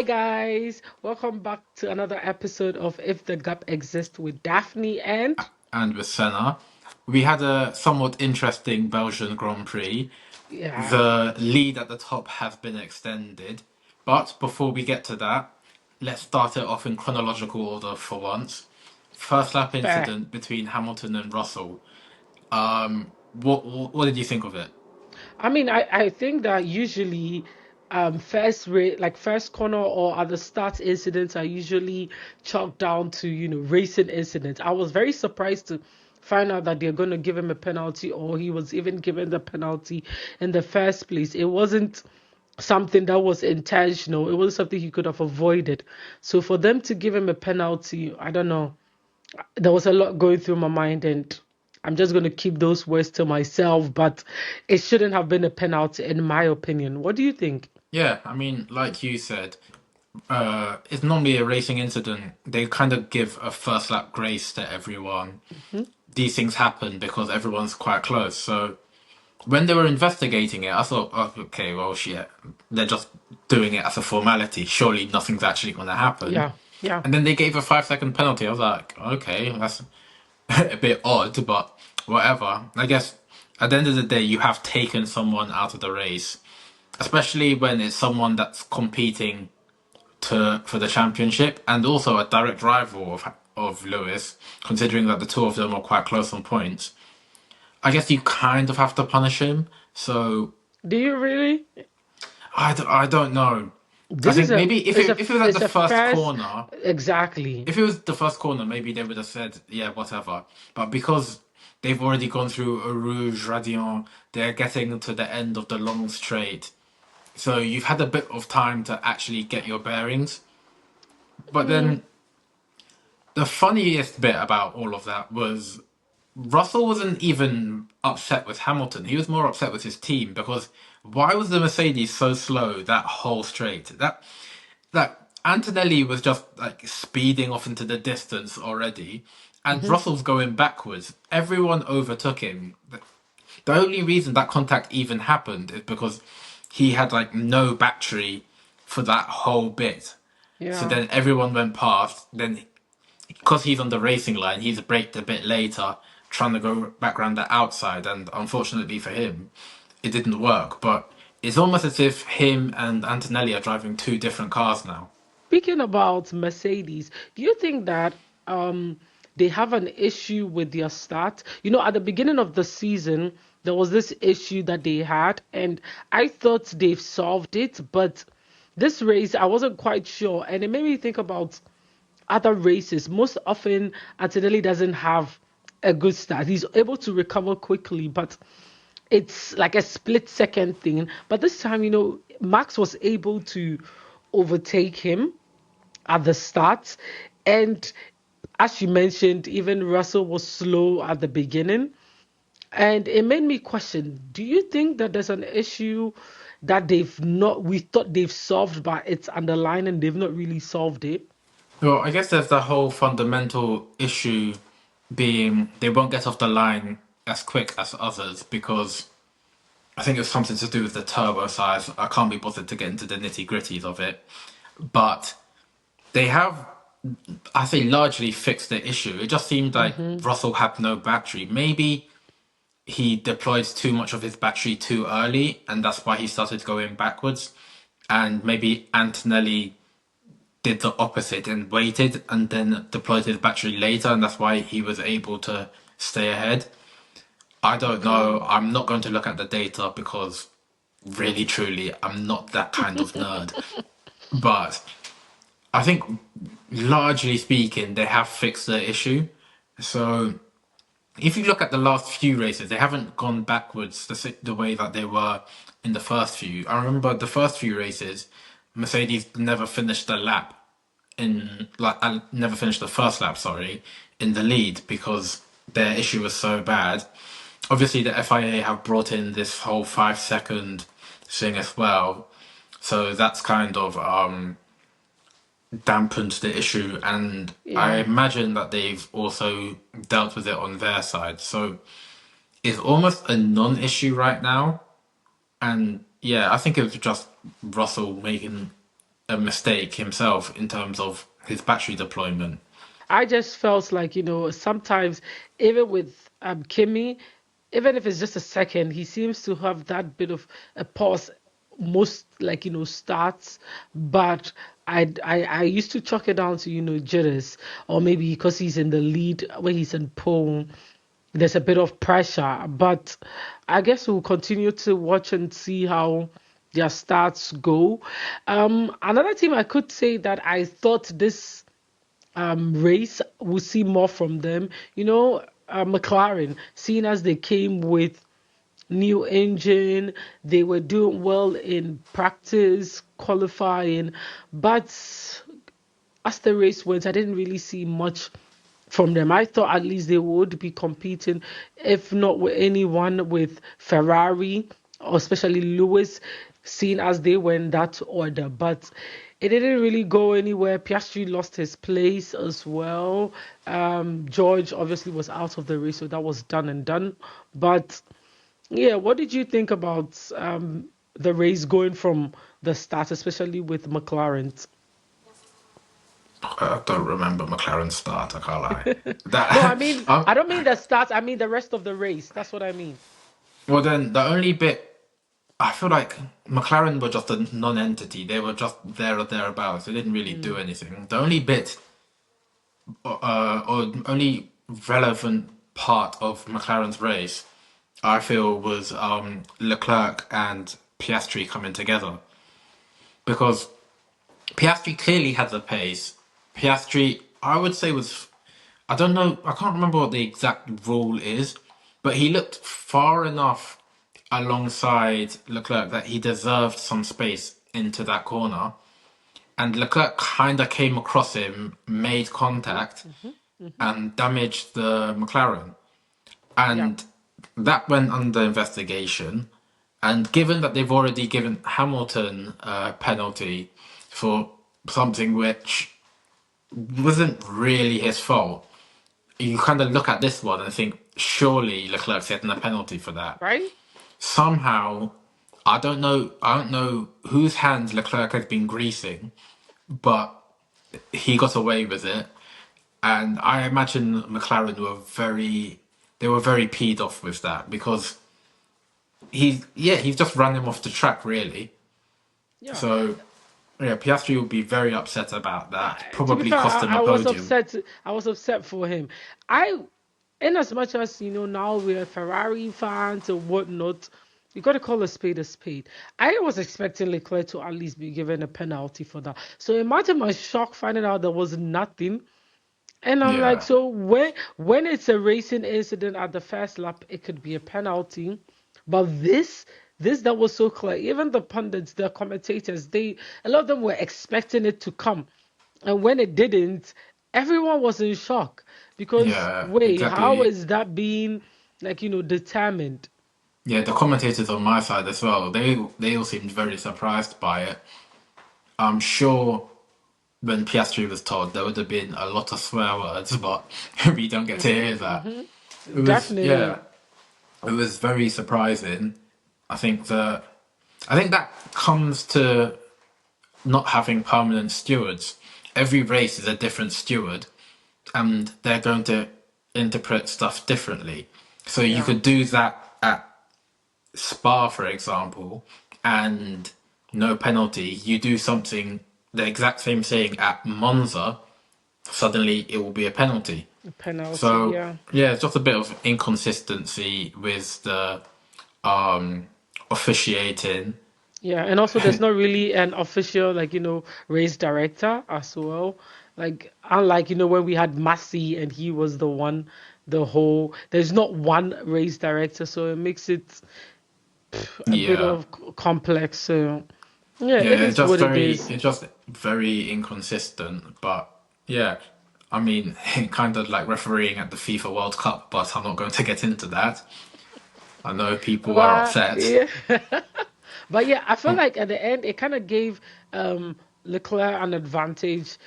guys, welcome back to another episode of If the Gap Exists with Daphne and And with Senna. We had a somewhat interesting Belgian Grand Prix. yeah, The lead at the top has been extended. But before we get to that, let's start it off in chronological order for once. First lap fair. incident between Hamilton and Russell. What did you think of it? I think that usually first rate like first corner or at the start incidents are usually chalked down to racing incidents. I was very surprised to find out that they're going to give him a penalty or he was even given the penalty in the first place. It wasn't something that was intentional. It was something he could have avoided. So for them to give him a penalty, I don't know. There was a lot going through my mind, and I'm just going to keep those words to myself, but it shouldn't have been a penalty in my opinion. What do you think? Yeah, like you said, it's normally a racing incident. They kind of give a first lap grace to everyone. Hmm. These things happen because everyone's quite close. So when they were investigating it, I thought, oh, okay, well, shit, they're just doing it as a formality. Surely nothing's actually going to happen. Yeah, yeah. And then they gave a 5 second penalty. I was like, okay, that's a bit odd, but whatever. I guess at the end of the day, you have taken someone out of the race, especially when it's someone that's competing to for the championship and also a direct rival of Lewis, considering that the two of them are quite close on points. I guess you kind of have to punish him. So Do you really? I don't know. I This is think a maybe if it was at it's the a first first corner, exactly. if it was the first corner, maybe they would have said, yeah, whatever. But because they've already gone through a Rouge Radiant, they're getting to the end of the long straight. So you've had a bit of time to actually get your bearings. But Mm, then the funniest bit about all of that was Russell wasn't even upset with Hamilton. He was more upset with his team because why was the Mercedes so slow that whole straight? That Antonelli was just like speeding off into the distance already, and mhm. Russell's going backwards. Everyone overtook him. The only reason that contact even happened is because he had like no battery for that whole bit. So Yeah. then everyone went past. Then because he's on the racing line, he's braked a bit later, trying to go back around the outside, and unfortunately for him, it didn't work. But it's almost as if him and Antonelli are driving two different cars now. Speaking about Mercedes, do you think that um they have an issue with their start? At the beginning of the season, there was this issue that they had, and I thought they've solved it, but this race I wasn't quite sure, and it made me think about other races. Most often, Antonelli doesn't have a good start. He's able to recover quickly, but it's like a split second thing. But this time, Max was able to overtake him at the start. And as you mentioned, even Russell was slow at the beginning. And it made me question, do you think that there's an issue that we thought they've solved, but it's underlying and they've not really solved it? Well, I guess there's the whole fundamental issue being they won't get off the line as quick as others because I think it's something to do with the turbo size. I can't be bothered to get into the nitty gritties of it, but they have, I think, largely fixed the issue. It just seemed like Hmm. Russell had no battery. Maybe he deployed too much of his battery too early, and that's why he started going backwards. And maybe Antonelli did the opposite and waited and then deployed his battery later, and that's why he was able to stay ahead. I don't know. Okay. I'm not going to look at the data because really, truly, I'm not that kind of nerd. But I think, largely speaking, they have fixed the issue. So if you look at the last few races, they haven't gone backwards the way that they were in the first few. I remember the first few races, Mercedes never finished a lap never finished the first lap, sorry, in the lead because their issue was so bad. Obviously, the FIA have brought in this whole 5 second thing as well, so that's kind of dampened the issue, and I Yeah. imagine that they've also dealt with it on their side. So it's almost a non-issue right now, and yeah, I think it was just Russell making a mistake himself in terms of his battery deployment. I just felt like, sometimes even with Kimmy, even if it's just a second, he seems to have that bit of a pause most like, starts. But I used to chalk it down to, jitters, or maybe because he's in the lead when he's in pole, there's a bit of pressure. But I guess we'll continue to watch and see how their starts go. Another team I could say that I thought this race, we'll see more from them. McLaren, seeing as they came with new engine, they were doing well in practice, qualifying, but as the race went, I didn't really see much from them. I thought at least they would be competing, if not with anyone, with Ferrari, or especially Lewis, seeing as they were in that order. But it didn't really go anywhere. Piastri lost his place as well. George obviously was out of the race, so that was done and done. But yeah, what did you think about the race going from the start, especially with McLaren? I don't remember McLaren's start. I can't lie. No, I That mean, I don't mean the start. I mean the rest of the race. That's what I mean. well, then the only bit I feel like McLaren were just a non-entity. They were just there or thereabouts. They didn't really do Mm. anything. The only bit, or only relevant part of McLaren's race, I feel, was Leclerc and Piastri coming together because Piastri clearly had the pace. Piastri, I would say, was, I don't know, I can't remember what the exact rule is, but he looked far enough alongside Leclerc that he deserved some space into that corner. And Leclerc kind of came across him, made Hmm. contact, Hmm. Hmm. and damaged the McLaren. Yeah. And that went under investigation. And given that they've already given Hamilton a penalty for something which wasn't really his fault, you kind of look at this one and think, surely Leclerc's getting a penalty for that. Right? Somehow, I don't know whose hands Leclerc has been greasing, but he got away with it. And I imagine McLaren they were very peed off with that because he's just run him off the track really. Yeah. So yeah, Piastri will be very upset about that. To be Probably fair, cost him a I was podium. upset. I was upset for him. I, in as much as now we're Ferrari fans and whatnot, you got to call a spade a spade. I was expecting Leclerc to at least be given a penalty for that. So imagine my shock finding out there was nothing. And I'm like, Yeah, so when it's a racing incident at the first lap, it could be a penalty. But this that was so clear. Even the pundits, the commentators, a lot of them were expecting it to come. And when it didn't, everyone was in shock. Because yeah, wait, how exactly. is that being like, determined? Yeah, the commentators on my side as well. They all seemed very surprised by it. I'm sure when Piastri was told, there would have been a lot of swear words, but we don't get to Hmm. hear that. Hmm. It was, yeah, Definitely. it was very surprising. I think that I think that comes to not having permanent stewards. Every race is a different steward, and they're going to interpret stuff differently. So you Yeah. could do that at Spa, for example, and no penalty. You do something the exact same thing at Monza, suddenly it will be a penalty. A penalty, So yeah. yeah, it's just a bit of inconsistency with the officiating. Yeah, and also there's not really an official like race director as well. Like unlike when we had Massey and he was the one, the whole. There's not one race director, so it makes it a bit Yeah, of complex. So yeah, yeah, it is what it is. it's just very inconsistent. But yeah, I mean, kind of like refereeing at the FIFA World Cup, but I'm not going to get into that. I know people are upset. Yeah. But yeah, I feel like at the end it kind of gave um Leclerc an advantage.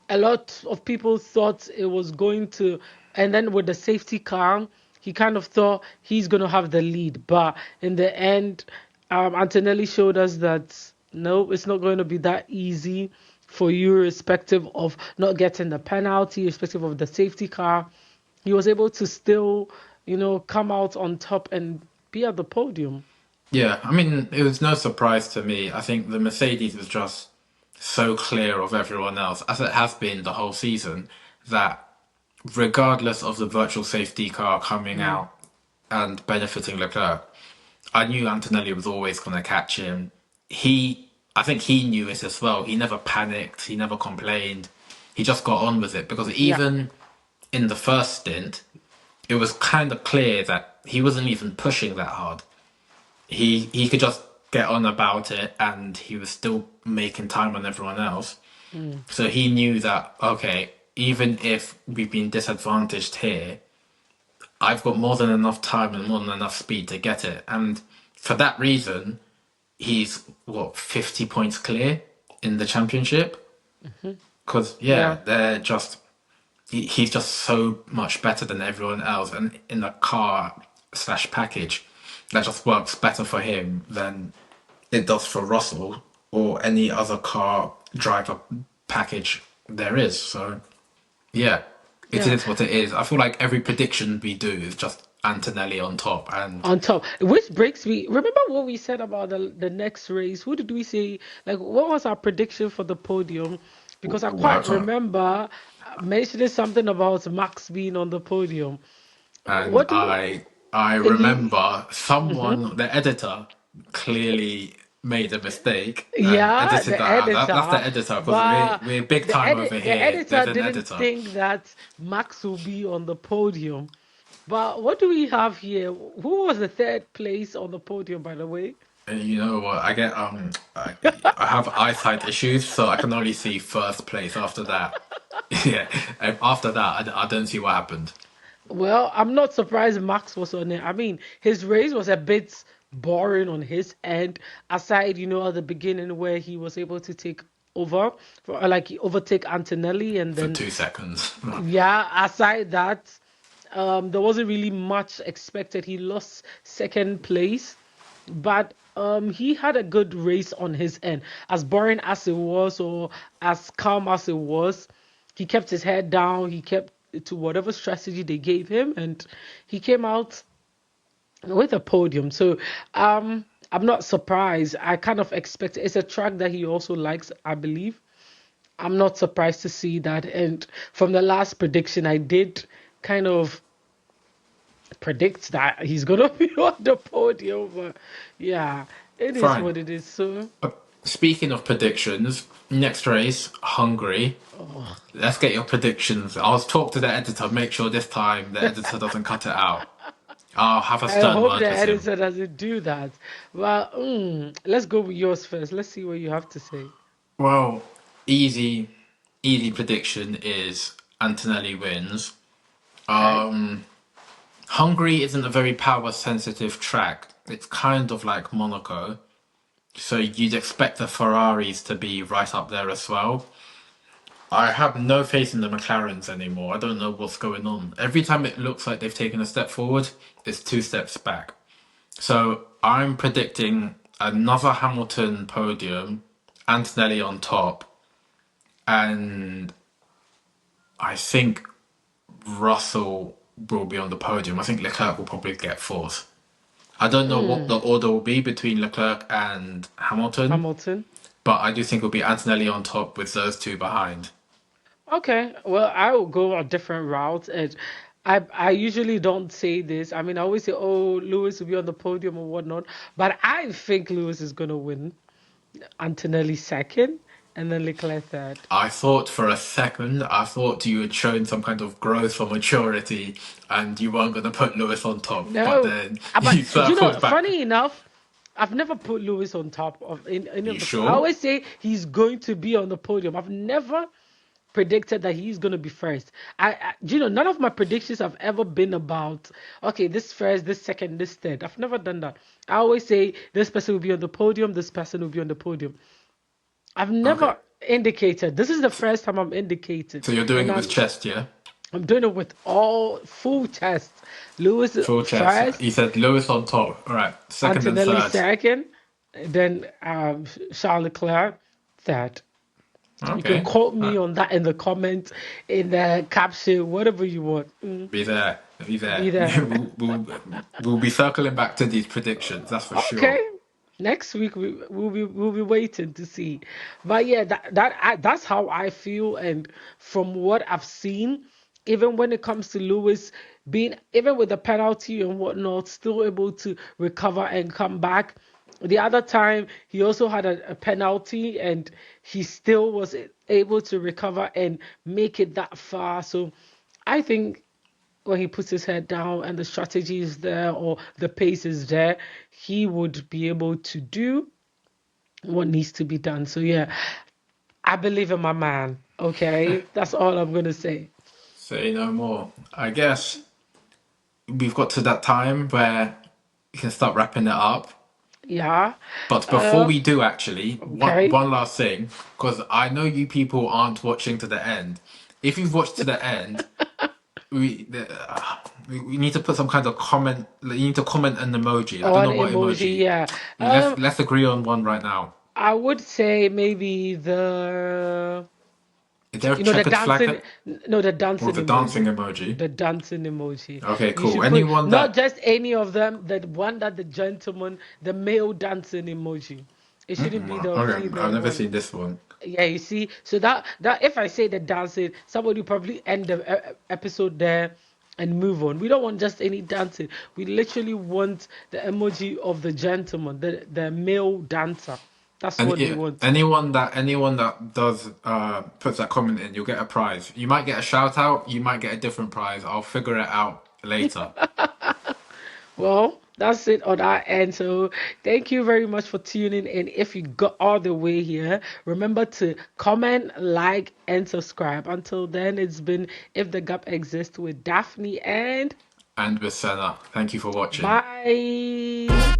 A lot of people thought it was going to, and then with the safety car, he kind of thought he's going to have the lead. But in the end, Antonelli showed us that No, it's not going to be that easy for you, irrespective of not getting the penalty, irrespective of the safety car. He was able to still, come out on top and be at the podium. Yeah, I mean, it was no surprise to me. I think the Mercedes was just so clear of everyone else, as it has been the whole season, that regardless of the virtual safety car coming Mm, out and benefiting Leclerc, I knew Antonelli was always going to catch him. I think he knew it as well. He never panicked. He never complained. He just got on with it because yeah. even in the first stint, it was kind of clear that he wasn't even pushing that hard. He could just get on about it, and he was still making time on everyone else. Mm, So he knew that, okay, even if we've been disadvantaged here, I've got more than enough time and more than enough speed to get it. And for that reason, he's what, 50 points clear in the championship? mhm. Because, Yeah. yeah, he's just so much better than everyone else. And in the car slash package, that just works better for him than it does for Russell or any other car driver package there is. So, yeah, it Yeah. is what it is. I feel like every prediction we do is just Antonelli on top. And On top, which breaks me. Remember what we said about the next race? Who did we say? Like, what was our prediction for the podium? Because I quite whatever. remember mentioning something about Max being on the podium. And What do I we? remember Mhm. someone, the editor, clearly made a mistake and Yeah, edited the that out. That's the editor, editor because but we're big time over the here. editor There's an didn't editor. think that Max will be on the podium. But what do we have here? Who was the third place on the podium, by the way? And you know what? I have eyesight issues, so I can only see first place. After that, yeah, after that, I don't see what happened. Well, I'm not surprised Max was on it. I mean, his race was a bit boring on his end, aside, at the beginning where he was able to take over, like he overtake Antonelli, and For then, 2 seconds. yeah, aside that, there wasn't really much expected. He lost second place, but he had a good race on his end. As boring as it was, or as calm as it was, he kept his head down. He kept to whatever strategy they gave him, and he came out with a podium. So I'm not surprised. I kind of expect it's a track that he also likes, I believe. I'm not surprised to see that. And from the last prediction, I did kind of predict that he's gonna be on the podium. But yeah, it is Fine. what it is. So, Speaking of predictions, next race, Hungary. oh. Let's get your predictions. I'll talk to the editor, make sure this time the editor doesn't cut it out. I'll have a I stern hope word the with him. editor doesn't do that. Well, let's go with yours first. Let's see what you have to say. Well, easy, easy prediction is Antonelli wins. Okay. Hungary isn't a very power sensitive track. It's kind of like Monaco. So you'd expect the Ferraris to be right up there as well. I have no faith in the McLarens anymore. I don't know what's going on. Every time it looks like they've taken a step forward, it's 2 steps back. So I'm predicting another Hamilton podium, Antonelli on top, and I think Russell will be on the podium. I think Leclerc will probably get fourth. I don't know what the Mm, order will be between Leclerc and Hamilton, Hamilton. but I do think it'll be Antonelli on top with those two behind. Okay. Well, I will go a different route, and I usually don't say this. I mean, I always say, "Oh, Lewis will be on the podium or whatnot," but I think Lewis is gonna win. Antonelli second, and then Leclerc third. I thought for a second, I thought you had shown some kind of growth or maturity and you weren't going to put Lewis on top, but No, then but you circled back. funny enough, I've never put Lewis on top of in any You of the. I sure? always say he's going to be on the podium. I've never predicted that he's going to be first. None of my predictions have ever been about, okay, this first, this second, this third. I've never done that. I always say this person will be on the podium, this person will be on the podium. I've Okay. never indicated. This is the first time I'm indicated, So you're doing and it with chest, yeah? I'm doing it with all full tests. Lewis Full chest. first, You said Lewis on top. All right. Second and Antonelli third. second, then Charles Leclerc third. You can Okay. quote me on that in the comment, in the caption, whatever you want. Be there. Be there. Be there. We'll be circling back to these predictions, that's for Okay. sure. Next week we'll be waiting to see. But yeah, that's how I feel, and from what I've seen, even when it comes to Lewis being, even with the penalty and whatnot, still able to recover and come back. The other time he also had a penalty and he still was able to recover and make it that far. So I think when he puts his head down and the strategy is there or the pace is there, he would be able to do what needs to be done. So yeah, I believe in my man. Okay, that's all I'm gonna say. Say no more. I guess we've got to that time where we can start wrapping it up. Yeah. But before Uh. we do, actually, Okay. one last thing, because I know you people aren't watching to the end. If you've watched to the end, we need to put some kind of comment. You need to comment an emoji. I don't On know what emoji. emoji. Yeah. Let's Um. let's agree on one right now. I would say maybe the Is there a the checkered flag dancing, no, the or dancing the dancing emoji. emoji? The dancing emoji. Okay, You cool. should put Anyone not that just any of them, the one that the gentleman, the male dancing emoji. It shouldn't be the okay, I've female never one. seen this one. Yeah, you see. So that if I say the dancing, somebody will probably end the episode there and move on. We don't want just any dancing. We literally want the emoji of the gentleman, the male dancer. That's And what we want. anyone that does puts that comment in, you'll get a prize. You might get a shout out. You might get a different prize. I'll figure it out later. Well, that's it on our end. So thank you very much for tuning in. If you got all the way here, remember to comment, like, and subscribe. Until then, it's been If the Gap Exists with Daphne and And with Senna, thank you for watching. bye.